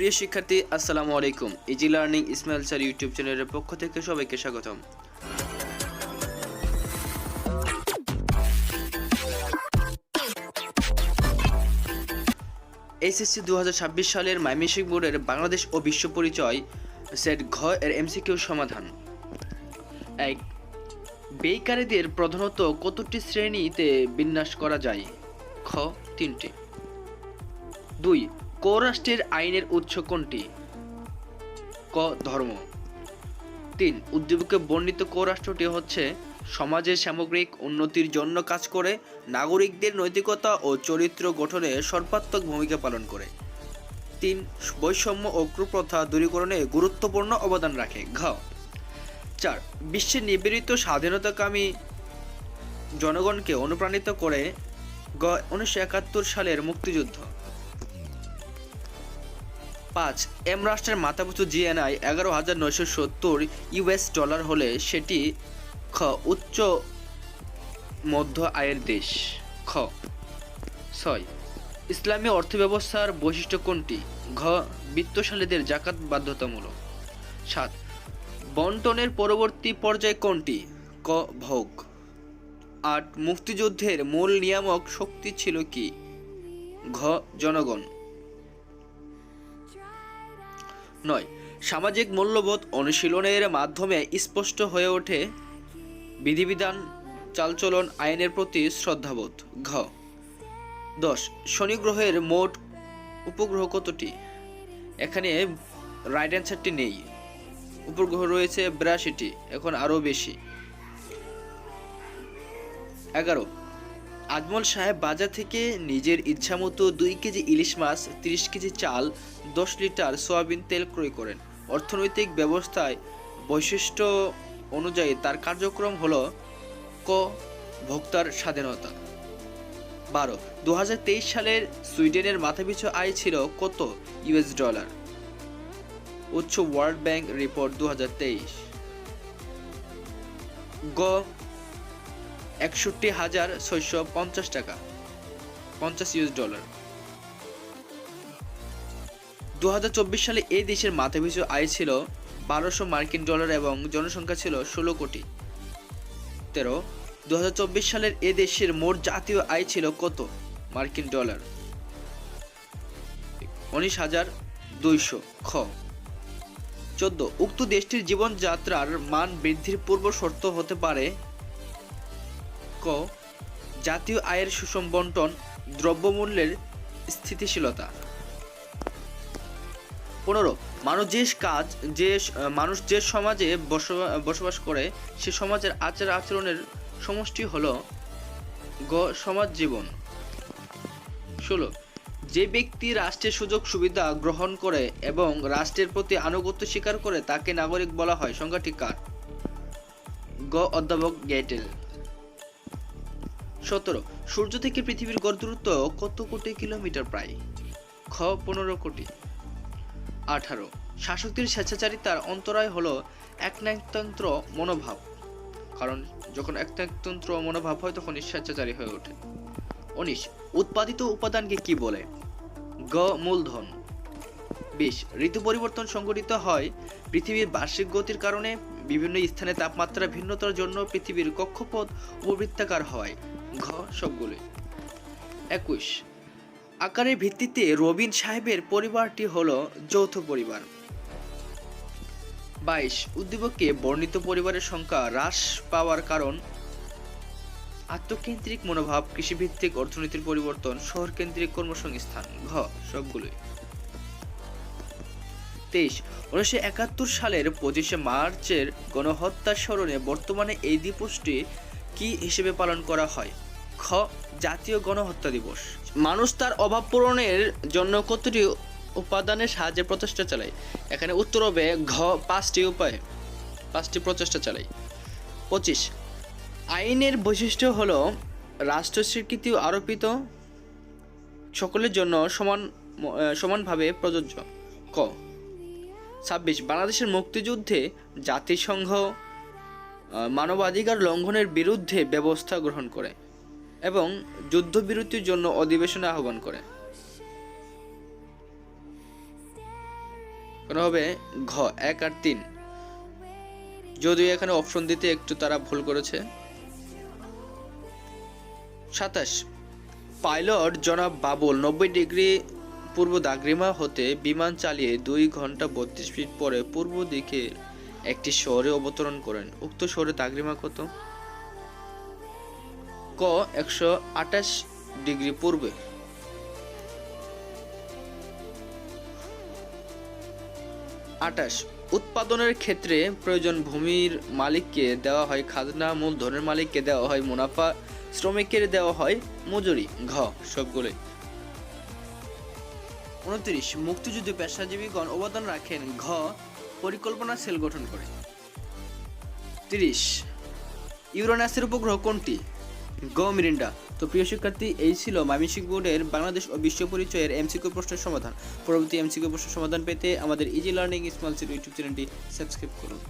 প্রিয় শিক্ষার্থী, আসসালামু আলাইকুম। Easy learning Ismail sir YouTube চ্যানেলের পক্ষ থেকে সবাইকে স্বাগতম। এসএসসি 2026 সালের ময়মনসিংহ বোর্ডের বাংলাদেশ ও বিশ্ব পরিচয় সেট ঘ এর এমসিকিউ সমাধান। 1. বেকারীদের প্রধানত কতটি শ্রেণীতে বিন্যাস করা যায়? খ 3টি। 2. ক রাষ্ট্রের আইনের উৎস কোনটি? ক ধর্ম। 3. উদ্দীপকে বর্ণিত ক রাষ্ট্রটি হচ্ছে সমাজের সামগ্রিক উন্নতির জন্য কাজ করে, নাগরিকদের নৈতিকতা ও চরিত্র গঠনে সর্বাত্মক ভূমিকা পালন করে। 3. বৈষম্য ও কুপ্রথা দূরীকরণে গুরুত্বপূর্ণ অবদান রাখে। ঘ 4. বিশ্বের নিবেদিত স্বাধীনতাকামী জনগণকে অনুপ্রাণিত করে। গ 1971 সালের মুক্তিযুদ্ধ। 5. এম রাষ্ট্রের মাথাপিছু জিএনআই 11,970 ইউএস ডলার হলে সেটি খ উচ্চ মধ্য আয়ের দেশ। খ 6. ইসলামী অর্থব্যবস্থার বৈশিষ্ট্য কোনটি? ঘ বিত্তশালীদের জাকাত বাধ্যতামূলক। 7. বন্টনের পরবর্তী পর্যায় কোনটি? ক ভোগ। 8. মুক্তিযুদ্ধের মূল নিয়ামক শক্তি ছিল কি? ঘ জনগণ। 9. সামাজিক মূল্যবোধ অনুশীলনের মাধ্যমে স্পষ্ট হয়ে ওঠে বিধিবিধান, চালচলন, আইনের প্রতি শ্রদ্ধাবোধ। ঘ 10. শনি গ্রহের মোট উপগ্রহ কতটি? এখানে রাইট অ্যান্সারটি নেই। উপগ্রহ রয়েছে 82টি, এখন আরও বেশি। 11. আজমল সাহেব বাজার থেকে নিজের ইচ্ছামতো 2 কেজি ইলিশ মাছ, 30 কেজি চাল, 10 লিটার সয়াবিন তেল ক্রয় করেন। অর্থনৈতিক ব্যবস্থায় বৈশিষ্ট্য অনুযায়ী তার কার্যক্রম হল ক ভোক্তার স্বাধীনতা। 12. 2023 সালের সুইডেনের মাথাপিছু আয় ছিল কত ইউএস ডলার? উচ্চ ওয়ার্ল্ড ব্যাংক রিপোর্ট 2023। গ 61,650 টাকা, 50 ইউএস ডলার। 2024 সালে এই দেশের মাথাপিছু আয় ছিল 1200 মার্কিন ডলার এবং জনসংখ্যা ছিল 16 কোটি। 13. 2024 সালের এ দেশের মোট জাতীয় আয় ছিল কত মার্কিন ডলার? 19,200। খ 14. উক্ত দেশটির জীবনযাত্রার মান বৃদ্ধির পূর্ব শর্ত হতে পারে ক জাতীয় আয়ের সুষম বন্টন, দ্রব্যমূল্যের স্থিতিশীলতা। 15. মানুষ যে সমাজে বসবাস করে সে সমাজের আচার আচরণের সমষ্টি হল গ সমাজ জীবন। 16. যে ব্যক্তি রাষ্ট্রের সুযোগ সুবিধা গ্রহণ করে এবং রাষ্ট্রের প্রতি আনুগত্য স্বীকার করে তাকে নাগরিক বলা হয়। সংজ্ঞাটি কার? গ অধ্যাপক গ্যাটেল। 17. সূর্য থেকে পৃথিবীর গড় দূরত্ব কত কোটি কিলোমিটার? প্রায়। খ 15 কোটি। 18. শাসকদের স্বেচ্ছাচারিতার অন্তরায় হলো একনায়কতন্ত্র মনোভাব, কারণ যখন একনায়কতন্ত্র মনোভাব হয় তখন স্বেচ্ছাচারী হয়ে ওঠে। 19. উৎপাদিত উপাদানকে কি বলে? গ মূলধন। 20. ঋতু পরিবর্তন সংঘটিত হয় পৃথিবীর বার্ষিক গতির কারণে। বিভিন্ন স্থানে তাপমাত্রা ভিন্নতার জন্য পৃথিবীর কক্ষপথ উপবৃত্তাকার হয়। ঘ সবগুলো। 21. আকারের ভিত্তিতে রবিন সাহেবের পরিবারটি হলো যৌথ পরিবার। 22. উদ্দীপকে বর্ণিত পরিবারের সংখ্যা হ্রাস পাওয়ার কারণ আত্মকেন্দ্রিক মনোভাব, কৃষিভিত্তিক অর্থনীতির পরিবর্তন, শহরকেন্দ্রিক কর্মসংস্থান। ঘ সবগুলোই। 23. 1971 সালের 25শে মার্চের গণহত্যার স্মরণে বর্তমানে এই দিবসটি কি হিসেবে পালন করা হয়? খ জাতীয় গণহত্যা দিবস। মানুষ তার অভাব পূরণের জন্য কতটি উপাদানের সাহায্যে প্রচেষ্টা চালায়? এখানে উত্তর হবে ঘ 5টি প্রচেষ্টা চালায়। 25. আইনের বৈশিষ্ট্য হলো রাষ্ট্র স্বীকৃতি আরোপিত সকলের জন্য সমানভাবে প্রযোজ্য। ক 26. বাংলাদেশের মুক্তিযুদ্ধে জাতিসংঘ মানবাধিকার লঙ্ঘনের বিরুদ্ধে ব্যবস্থা গ্রহণ করে এবং যুদ্ধবিরতির জন্য অধিবেশনে আহ্বান করে। এখানে হবে ঘ 1 আর 3, যদিও এখানে অপশন দিতে একটু তারা ভুল করেছে। 27 পাইলট জনাব বাবুল 90 ডিগ্রি পূর্ব দাগরিমা হতে বিমান চালিয়ে 2 ঘন্টা 32 মিনিট পরে পূর্ব দিকে একটি শহরে অবতরণ করেন। উক্ত শহরে দাগরিমা কত? ক 128 ডিগ্রি পূর্বে। 28 উৎপাদনের ক্ষেত্রে প্রয়োজন ভূমির মালিককে দেওয়া হয় খাজনা, মূলধনের মালিককে দেওয়া হয় মুনাফা, শ্রমিকের দেওয়া হয় মজুরি। ঘ সবগুলোই। 29 মুক্তিযুদ্ধে পেশাজীবীগণ অবদান রাখেন। ঘ পরিকল্পনা সেল গঠন করে। 30 ইউরেনাসের উপগ্রহ কোনটি? গ মিরিন্ডা। তো প্রিয় শিক্ষার্থী, এই ছিল ময়মনসিংহ বোর্ডের বাংলাদেশ ও বিশ্ব পরিচয়ের এমসিকিউ প্রশ্নের সমাধান। পরবর্তী এমসিকিউ প্রশ্নের সমাধান পেতে আমাদের easy learning small city YouTube চ্যানেলটি সাবস্ক্রাইব করুন।